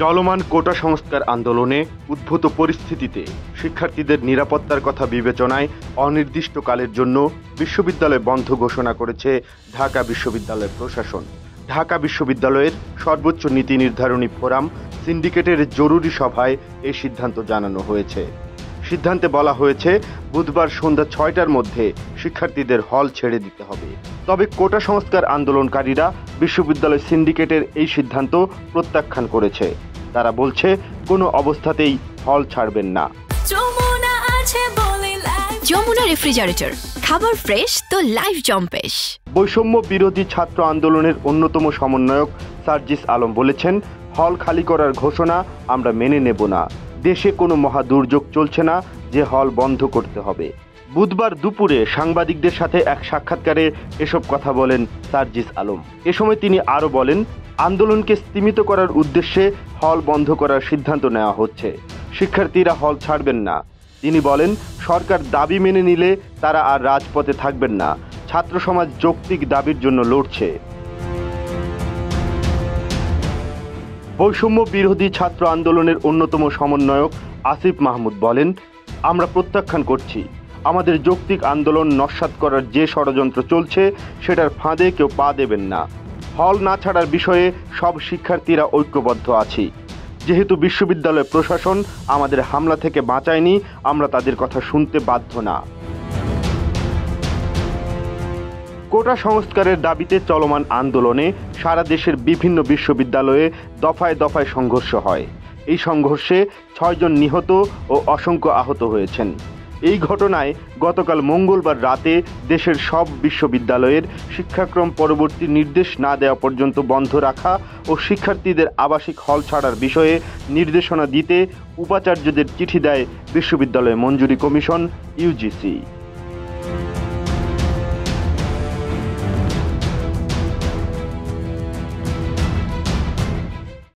চলমান কোটা সংস্কার আন্দোলনে উদ্ভূত পরিস্থিতিতে শিক্ষার্থীদের নিরাপত্তার কথা বিবেচনায় অনির্দিষ্টকালের জন্য বিশ্ববিদ্যালয় বন্ধ ঘোষণা করেছে ঢাকা বিশ্ববিদ্যালয় প্রশাসন। ঢাকা বিশ্ববিদ্যালয়ের সর্বোচ্চ নীতি নির্ধারণী ফোরাম সিন্ডিকেটের জরুরি সভায় এই সিদ্ধান্ত জানানো হয়েছে। সিদ্ধান্তে বলা হয়েছে বুধবার সন্ধ্যা ৬টার মধ্যে শিক্ষার্থীদের হল ছেড়ে দিতে হবে। তবে কোটা সংস্কার আন্দোলনকারীরা বিশ্ববিদ্যালয় সিন্ডিকেটের এই সিদ্ধান্ত প্রত্যাখ্যান করেছে। তারা বলছে কোনো অবস্থাতেই হল ছাড়বেন না। যমুনা রেফ্রিজারেটর, খাবার ফ্রেশ তো লাইফ জম্পেশ। বৈষম্য বিরোধী ছাত্র আন্দোলনের অন্যতম সমন্বয়ক সার্জিস আলম বলেছেন, হল খালি করার ঘোষণা আমরা মেনে নেব না। দেশে কোনো মহা দুর্যোগ চলছে না যে হল বন্ধ করতে হবে। বুধবার দুপুরে সাংবাদিকদের সাথে এক সাক্ষাৎকারে এসব কথা বলেন সার্জিস আলম। এ সময় তিনি আরও বলেন, আন্দোলনকে স্তীমিত করার উদ্দেশ্যে হল বন্ধ করার সিদ্ধান্ত নেওয়া হচ্ছে। শিক্ষার্থীরা হল ছাড়বেন না। তিনি বলেন, সরকার দাবি মেনে নিলে তারা আর রাজপথে থাকবেন না। ছাত্র সমাজ যৌক্তিক দাবির জন্য লড়ছে। বৈষম্য বিরোধী ছাত্র আন্দোলনের অন্যতম সমন্বয়ক আসিফ মাহমুদ বলেন, আমরা প্রত্যাখ্যান করছি। আমাদের যৌক্তিক আন্দোলন নস্যাৎ করার যে ষড়যন্ত্র চলছে সেটার ফাঁদে কেউ পা দেবেন না। হল না ছাড়ার বিষয়ে সব শিক্ষার্থীরা ঐক্যবদ্ধ আছি। যেহেতু বিশ্ববিদ্যালয় প্রশাসন আমাদের হামলা থেকে বাঁচায়নি, আমরা তাদের কথা শুনতে বাধ্য না। কোটা সংস্কারের দাবিতে চলমান আন্দোলনে সারা দেশের বিভিন্ন বিশ্ববিদ্যালয়ে দফায় দফায় সংঘর্ষ হয়। এই সংঘর্ষে ৬ জন নিহত ও অসংখ্য আহত হয়েছেন। এই ঘটনায় গতকাল মঙ্গলবার রাতে দেশের সব বিশ্ববিদ্যালয়ের শিক্ষাক্রম পরবর্তী নির্দেশ না দেওয়া পর্যন্ত বন্ধ রাখা ও শিক্ষার্থীদের আবাসিক হল ছাড়ার বিষয়ে নির্দেশনা দিতে উপাচার্যদের চিঠি দেয় বিশ্ববিদ্যালয় মঞ্জুরি কমিশন ইউজিসি।